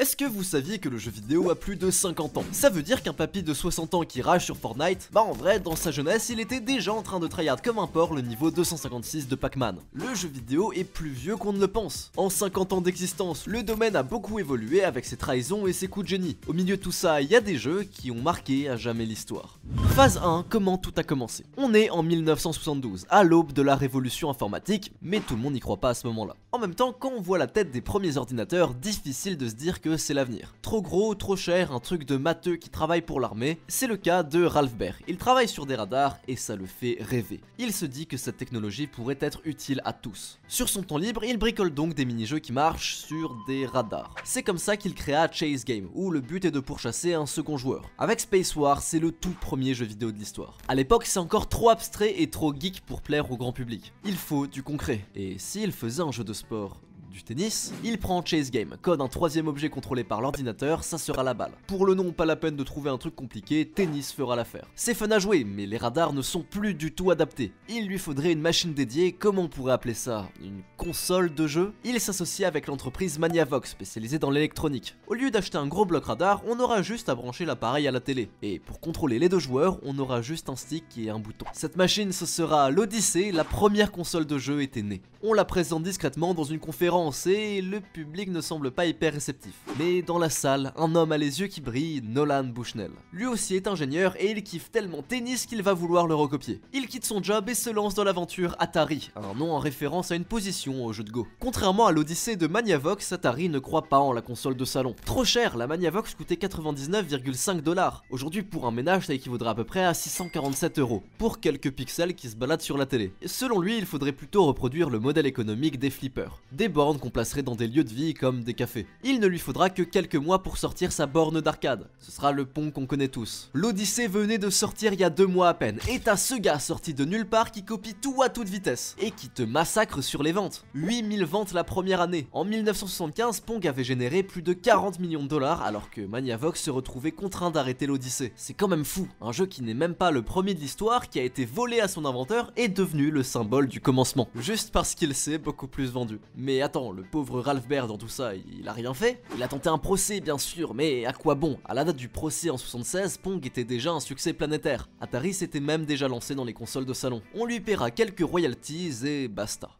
Est-ce que vous saviez que le jeu vidéo a plus de 50 ans? Ça veut dire qu'un papy de 60 ans qui rage sur Fortnite, bah en vrai, dans sa jeunesse, il était déjà en train de tryhard comme un porc le niveau 256 de Pac-Man. Le jeu vidéo est plus vieux qu'on ne le pense. En 50 ans d'existence, le domaine a beaucoup évolué avec ses trahisons et ses coups de génie. Au milieu de tout ça, il y a des jeux qui ont marqué à jamais l'histoire. Phase 1, comment tout a commencé? On est en 1972, à l'aube de la révolution informatique, mais tout le monde n'y croit pas à ce moment-là. En même temps, quand on voit la tête des premiers ordinateurs, difficile de se dire que c'est l'avenir. Trop gros, trop cher, un truc de matheux qui travaille pour l'armée, c'est le cas de Ralph Baer. Il travaille sur des radars et ça le fait rêver. Il se dit que cette technologie pourrait être utile à tous. Sur son temps libre, il bricole donc des mini-jeux qui marchent sur des radars. C'est comme ça qu'il créa Chase Game, où le but est de pourchasser un second joueur. Avec Space War, c'est le tout premier jeu vidéo de l'histoire. À l'époque, c'est encore trop abstrait et trop geek pour plaire au grand public. Il faut du concret. Et s'il faisait un jeu de sport, du tennis, il prend Chase Game, code un troisième objet contrôlé par l'ordinateur, ça sera la balle. Pour le nom, pas la peine de trouver un truc compliqué, tennis fera l'affaire. C'est fun à jouer, mais les radars ne sont plus du tout adaptés. Il lui faudrait une machine dédiée, comment on pourrait appeler ça? Une console de jeu? Il s'associe avec l'entreprise Maniavox, spécialisée dans l'électronique. Au lieu d'acheter un gros bloc radar, on aura juste à brancher l'appareil à la télé. Et pour contrôler les deux joueurs, on aura juste un stick et un bouton. Cette machine, ce sera l'Odyssée, la première console de jeu était née. On la présente discrètement dans une conférence et le public ne semble pas hyper réceptif. Mais dans la salle, un homme a les yeux qui brillent, Nolan Bushnell. Lui aussi est ingénieur et il kiffe tellement tennis qu'il va vouloir le recopier. Il quitte son job et se lance dans l'aventure Atari, un nom en référence à une position au jeu de Go. Contrairement à l'Odyssée de Maniavox, Atari ne croit pas en la console de salon. Trop cher, la Maniavox coûtait 99,5 $. Aujourd'hui, pour un ménage, ça équivaudrait à peu près à 647 €, pour quelques pixels qui se baladent sur la télé. Et selon lui, il faudrait plutôt reproduire le modèle économique des flippers. Des bornes qu'on placerait dans des lieux de vie comme des cafés. Il ne lui faudra que quelques mois pour sortir sa borne d'arcade. Ce sera le pont qu'on connaît tous. L'Odyssée venait de sortir il y a 2 mois à peine, et t'as ce gars sorti de nulle part qui copie tout à toute vitesse, et qui te massacre sur les ventes. 8000 ventes la première année. En 1975, Pong avait généré plus de 40 millions de dollars, alors que Maniavox se retrouvait contraint d'arrêter l'Odyssée. C'est quand même fou, un jeu qui n'est même pas le premier de l'histoire, qui a été volé à son inventeur, est devenu le symbole du commencement. Juste parce qu'il s'est beaucoup plus vendu. Mais attends, le pauvre Ralph Baer dans tout ça, il a rien fait? Il a tenté un procès bien sûr, mais à quoi bon? À la date du procès en 76, Pong était déjà un succès planétaire. Atari s'était même déjà lancé dans les consoles de salon. On lui paiera quelques royalties et basta.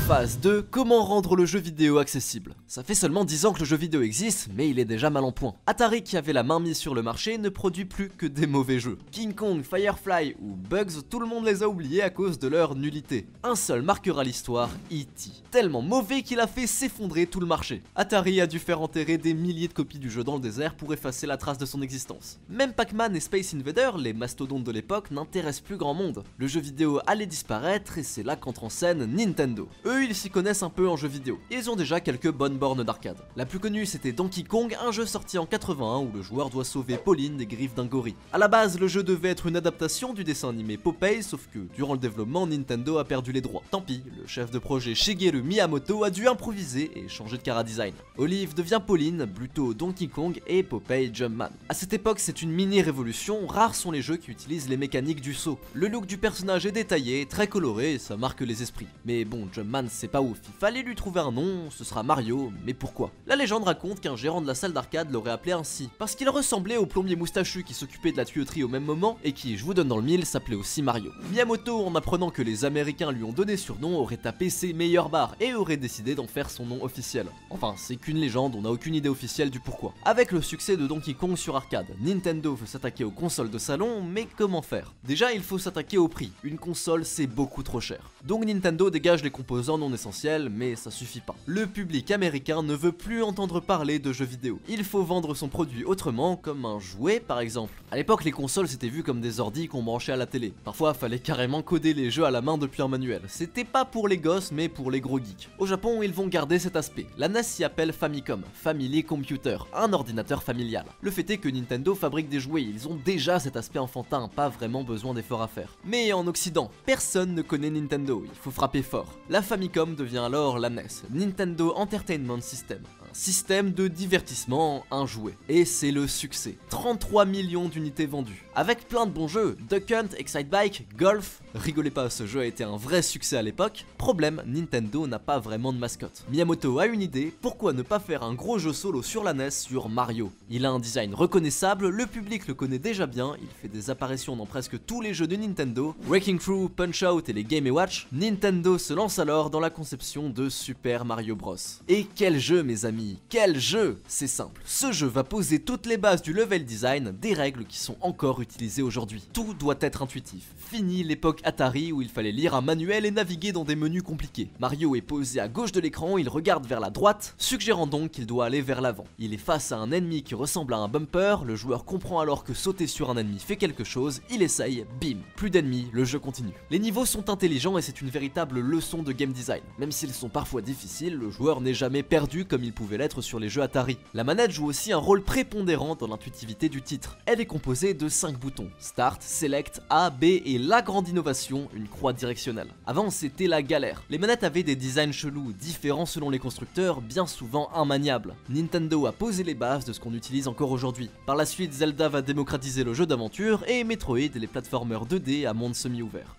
Phase 2, comment rendre le jeu vidéo accessible? Ça fait seulement 10 ans que le jeu vidéo existe, mais il est déjà mal en point. Atari, qui avait la main mise sur le marché, ne produit plus que des mauvais jeux. King Kong, Firefly ou Bugs, tout le monde les a oubliés à cause de leur nullité. Un seul marquera l'histoire, E.T. Tellement mauvais qu'il a fait s'effondrer tout le marché. Atari a dû faire enterrer des milliers de copies du jeu dans le désert pour effacer la trace de son existence. Même Pac-Man et Space Invader, les mastodontes de l'époque, n'intéressent plus grand monde. Le jeu vidéo allait disparaître et c'est là qu'entre en scène Nintendo. Eux, ils s'y connaissent un peu en jeu vidéo. Ils ont déjà quelques bonnes bornes d'arcade. La plus connue, c'était Donkey Kong, un jeu sorti en 81 où le joueur doit sauver Pauline des griffes d'un gorille. À la base, le jeu devait être une adaptation du dessin animé Popeye, sauf que durant le développement, Nintendo a perdu les droits. Tant pis, le chef de projet Shigeru Miyamoto a dû improviser et changer de chara-design. Olive devient Pauline, Bluto Donkey Kong et Popeye Jumpman. À cette époque, c'est une mini-révolution, rares sont les jeux qui utilisent les mécaniques du saut. Le look du personnage est détaillé, très coloré, et ça marque les esprits. Mais bon, Jumpman c'est pas ouf, il fallait lui trouver un nom, ce sera Mario, mais pourquoi? La légende raconte qu'un gérant de la salle d'arcade l'aurait appelé ainsi, parce qu'il ressemblait au plombier moustachu qui s'occupait de la tuyauterie au même moment, et qui, je vous donne dans le mille, s'appelait aussi Mario. Miyamoto, en apprenant que les Américains lui ont donné surnom, aurait tapé ses meilleures barres, et aurait décidé d'en faire son nom officiel. Enfin, c'est qu'une légende, on n'a aucune idée officielle du pourquoi. Avec le succès de Donkey Kong sur arcade, Nintendo veut s'attaquer aux consoles de salon, mais comment faire? Déjà, il faut s'attaquer au prix. Une console, c'est beaucoup trop cher. Donc Nintendo dégage les composants non essentiels, mais ça suffit pas. Le public américain ne veut plus entendre parler de jeux vidéo. Il faut vendre son produit autrement, comme un jouet par exemple. À l'époque, les consoles s'étaient vues comme des ordis qu'on branchait à la télé. Parfois, fallait carrément coder les jeux à la main depuis un manuel. C'était pas pour les gosses, mais pour les gros geeks. Au Japon, ils vont garder cet aspect. La NES s'y appelle Famicom, Family Computer, un ordinateur familial. Le fait est que Nintendo fabrique des jouets, ils ont déjà cet aspect enfantin, pas vraiment besoin d'efforts à faire. Mais en Occident, personne ne connaît Nintendo, il faut frapper fort. La Famicom devient alors la NES, Nintendo Entertainment System, système de divertissement, un jouet. Et c'est le succès. 33 millions d'unités vendues. Avec plein de bons jeux, Duck Hunt, Excitebike, Golf. Rigolez pas, ce jeu a été un vrai succès à l'époque. Problème, Nintendo n'a pas vraiment de mascotte. Miyamoto a une idée, pourquoi ne pas faire un gros jeu solo sur la NES sur Mario? Il a un design reconnaissable, le public le connaît déjà bien, il fait des apparitions dans presque tous les jeux de Nintendo, Wrecking Crew, Punch-Out et les Game & Watch. Nintendo se lance alors dans la conception de Super Mario Bros. Et quel jeu mes amis, quel jeu! C'est simple, ce jeu va poser toutes les bases du level design, des règles qui sont encore utilisées aujourd'hui. Tout doit être intuitif, fini l'époque Atari où il fallait lire un manuel et naviguer dans des menus compliqués. Mario est posé à gauche de l'écran, il regarde vers la droite, suggérant donc qu'il doit aller vers l'avant. Il est face à un ennemi qui ressemble à un bumper, le joueur comprend alors que sauter sur un ennemi fait quelque chose, il essaye, bim, plus d'ennemis, le jeu continue. Les niveaux sont intelligents et c'est une véritable leçon de game design. Même s'ils sont parfois difficiles, le joueur n'est jamais perdu comme il pouvait l'être sur les jeux Atari. La manette joue aussi un rôle prépondérant dans l'intuitivité du titre. Elle est composée de 5 boutons, Start, Select, A, B et la grande innovation, une croix directionnelle. Avant c'était la galère. Les manettes avaient des designs chelous, différents selon les constructeurs, bien souvent immaniables. Nintendo a posé les bases de ce qu'on utilise encore aujourd'hui. Par la suite, Zelda va démocratiser le jeu d'aventure et Metroid les platformers 2D à monde semi-ouvert.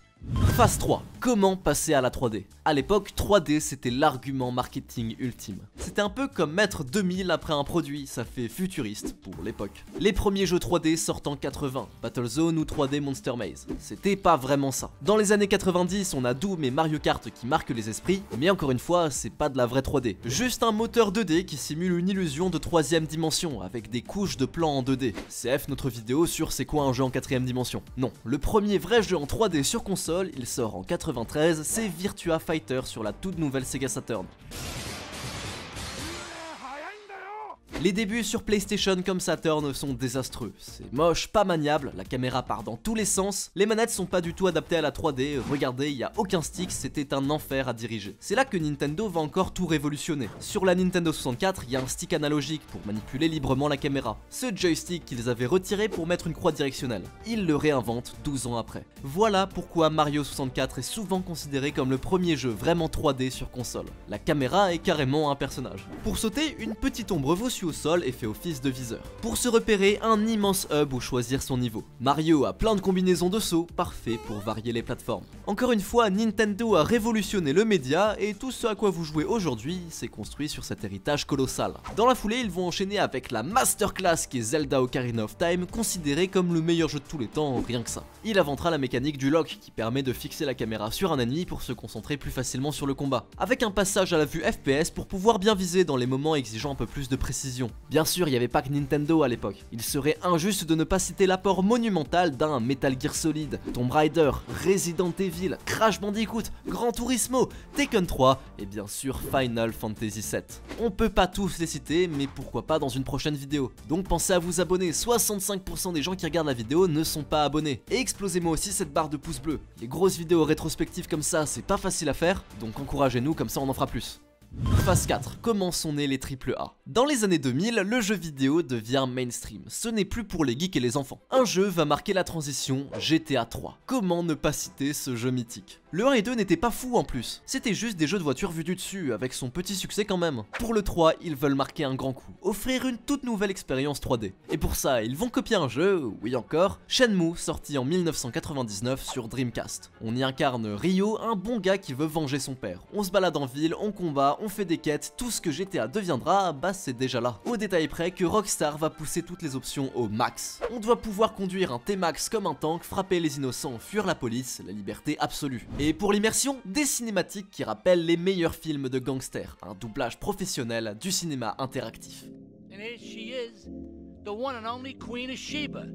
Phase 3. Comment passer à la 3D? À l'époque, 3D c'était l'argument marketing ultime. C'était un peu comme mettre 2000 après un produit, ça fait futuriste pour l'époque. Les premiers jeux 3D sortent en 80, Battlezone ou 3D Monster Maze. C'était pas vraiment ça. Dans les années 90, on a Doom et Mario Kart qui marquent les esprits, mais encore une fois, c'est pas de la vraie 3D. Juste un moteur 2D qui simule une illusion de 3ème dimension, avec des couches de plans en 2D. CF notre vidéo sur c'est quoi un jeu en 4ème dimension. Non, le premier vrai jeu en 3D sur console, il sort en 93, c'est Virtua Fighter sur la toute nouvelle Sega Saturn. Les débuts sur PlayStation comme Saturn sont désastreux, c'est moche, pas maniable, la caméra part dans tous les sens, les manettes sont pas du tout adaptées à la 3D, regardez, il y a aucun stick, c'était un enfer à diriger. C'est là que Nintendo va encore tout révolutionner. Sur la Nintendo 64, il y a un stick analogique pour manipuler librement la caméra. Ce joystick qu'ils avaient retiré pour mettre une croix directionnelle. Ils le réinventent 12 ans après. Voilà pourquoi Mario 64 est souvent considéré comme le premier jeu vraiment 3D sur console. La caméra est carrément un personnage. Pour sauter, une petite ombre vous suit au sol et fait office de viseur. Pour se repérer, un immense hub où choisir son niveau. Mario a plein de combinaisons de sauts, parfait pour varier les plateformes. Encore une fois, Nintendo a révolutionné le média et tout ce à quoi vous jouez aujourd'hui s'est construit sur cet héritage colossal. Dans la foulée, ils vont enchaîner avec la masterclass qui est Zelda Ocarina of Time, considéré comme le meilleur jeu de tous les temps, rien que ça. Il inventera la mécanique du lock qui permet de fixer la caméra sur un ennemi pour se concentrer plus facilement sur le combat, avec un passage à la vue FPS pour pouvoir bien viser dans les moments exigeant un peu plus de précision. Bien sûr, il n'y avait pas que Nintendo à l'époque. Il serait injuste de ne pas citer l'apport monumental d'un Metal Gear Solid, Tomb Raider, Resident Evil, Crash Bandicoot, Gran Turismo, Tekken 3 et bien sûr Final Fantasy VII. On peut pas tous les citer, mais pourquoi pas dans une prochaine vidéo. Donc pensez à vous abonner, 65% des gens qui regardent la vidéo ne sont pas abonnés. Et explosez-moi aussi cette barre de pouce bleu. Les grosses vidéos rétrospectives comme ça, c'est pas facile à faire, donc encouragez-nous, comme ça on en fera plus. Phase 4. Comment sont nés les AAA? Dans les années 2000, le jeu vidéo devient mainstream. Ce n'est plus pour les geeks et les enfants. Un jeu va marquer la transition, GTA 3. Comment ne pas citer ce jeu mythique? Le 1 et 2 n'étaient pas fous en plus. C'était juste des jeux de voiture vus du dessus, avec son petit succès quand même. Pour le 3, ils veulent marquer un grand coup, offrir une toute nouvelle expérience 3D. Et pour ça, ils vont copier un jeu, oui encore, Shenmue, sorti en 1999 sur Dreamcast. On y incarne Ryo, un bon gars qui veut venger son père. On se balade en ville, on combat, on fait des quêtes, tout ce que GTA deviendra, bah c'est déjà là. Au détail près que Rockstar va pousser toutes les options au max. On doit pouvoir conduire un T-Max comme un tank, frapper les innocents, fuir la police, la liberté absolue. Et pour l'immersion, des cinématiques qui rappellent les meilleurs films de gangsters, un doublage professionnel du cinéma interactif. And here she is, the one and only Queen of Sheba.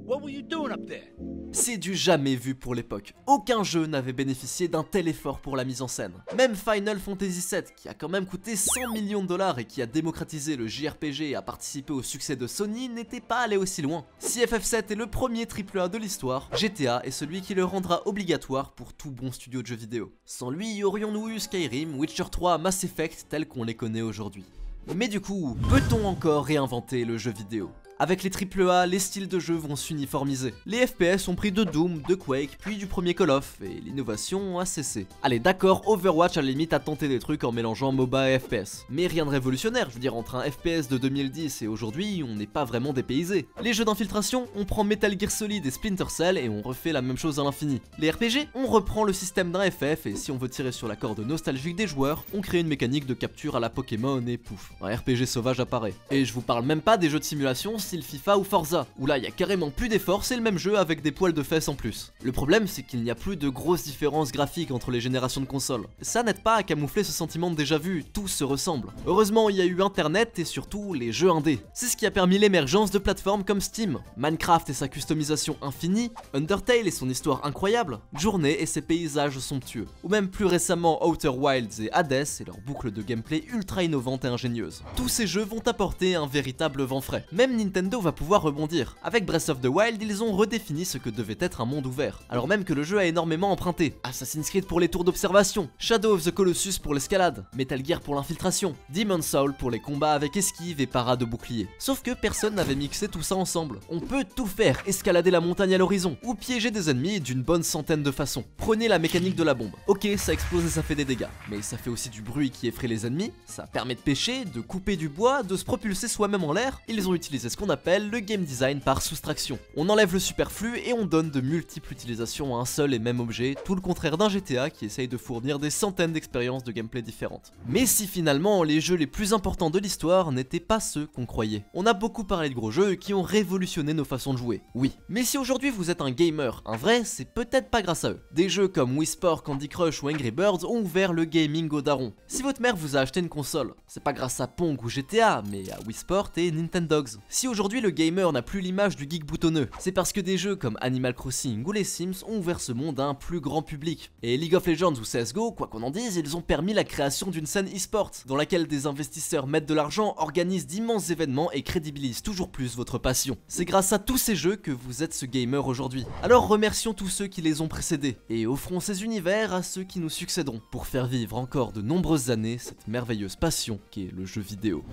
What were you doing up there? C'est du jamais vu pour l'époque. Aucun jeu n'avait bénéficié d'un tel effort pour la mise en scène. Même Final Fantasy VII, qui a quand même coûté 100 millions de dollars et qui a démocratisé le JRPG et a participé au succès de Sony, n'était pas allé aussi loin. Si FF7 est le premier AAA de l'histoire, GTA est celui qui le rendra obligatoire pour tout bon studio de jeux vidéo. Sans lui, aurions-nous eu Skyrim, Witcher 3, Mass Effect tels qu'on les connaît aujourd'hui. Mais du coup, peut-on encore réinventer le jeu vidéo ? Avec les AAA, les styles de jeu vont s'uniformiser. Les FPS ont pris de Doom, de Quake, puis du premier Call of, et l'innovation a cessé. Allez d'accord, Overwatch à la limite a tenté des trucs en mélangeant MOBA et FPS. Mais rien de révolutionnaire, je veux dire entre un FPS de 2010 et aujourd'hui, on n'est pas vraiment dépaysé. Les jeux d'infiltration, on prend Metal Gear Solid et Splinter Cell et on refait la même chose à l'infini. Les RPG, on reprend le système d'un FF et si on veut tirer sur la corde nostalgique des joueurs, on crée une mécanique de capture à la Pokémon et pouf, un RPG sauvage apparaît. Et je vous parle même pas des jeux de simulation style FIFA ou Forza, où là il y a carrément plus d'efforts, c'est le même jeu avec des poils de fesses en plus. Le problème c'est qu'il n'y a plus de grosses différences graphiques entre les générations de consoles. Ça n'aide pas à camoufler ce sentiment de déjà vu, tout se ressemble. Heureusement il y a eu internet et surtout les jeux indés. C'est ce qui a permis l'émergence de plateformes comme Steam, Minecraft et sa customisation infinie, Undertale et son histoire incroyable, Journey et ses paysages somptueux, ou même plus récemment Outer Wilds et Hades et leur boucle de gameplay ultra innovante et ingénieuse. Tous ces jeux vont apporter un véritable vent frais. Même Nintendo va pouvoir rebondir. Avec Breath of the Wild, ils ont redéfini ce que devait être un monde ouvert, alors même que le jeu a énormément emprunté. Assassin's Creed pour les tours d'observation, Shadow of the Colossus pour l'escalade, Metal Gear pour l'infiltration, Demon's Soul pour les combats avec esquive et parade de bouclier. Sauf que personne n'avait mixé tout ça ensemble. On peut tout faire, escalader la montagne à l'horizon, ou piéger des ennemis d'une bonne centaine de façons. Prenez la mécanique de la bombe. Ok, ça explose et ça fait des dégâts, mais ça fait aussi du bruit qui effraie les ennemis, ça permet de pêcher, de couper du bois, de se propulser soi-même en l'air. Ils ont utilisé ce qu'on appelle le game design par soustraction. On enlève le superflu et on donne de multiples utilisations à un seul et même objet, tout le contraire d'un GTA qui essaye de fournir des centaines d'expériences de gameplay différentes. Mais si finalement les jeux les plus importants de l'histoire n'étaient pas ceux qu'on croyait. On a beaucoup parlé de gros jeux qui ont révolutionné nos façons de jouer, oui. Mais si aujourd'hui vous êtes un gamer, un vrai, c'est peut-être pas grâce à eux. Des jeux comme Wii Sport, Candy Crush ou Angry Birds ont ouvert le gaming au daron. Si votre mère vous a acheté une console, c'est pas grâce à Pong ou GTA, mais à Wii Sport et Nintendogs. Si aujourd'hui le gamer n'a plus l'image du geek boutonneux, c'est parce que des jeux comme Animal Crossing ou les Sims ont ouvert ce monde à un plus grand public. Et League of Legends ou CSGO, quoi qu'on en dise, ils ont permis la création d'une scène e-sport, dans laquelle des investisseurs mettent de l'argent, organisent d'immenses événements et crédibilisent toujours plus votre passion. C'est grâce à tous ces jeux que vous êtes ce gamer aujourd'hui. Alors remercions tous ceux qui les ont précédés, et offrons ces univers à ceux qui nous succéderont, pour faire vivre encore de nombreuses années cette merveilleuse passion qu'est le jeu vidéo.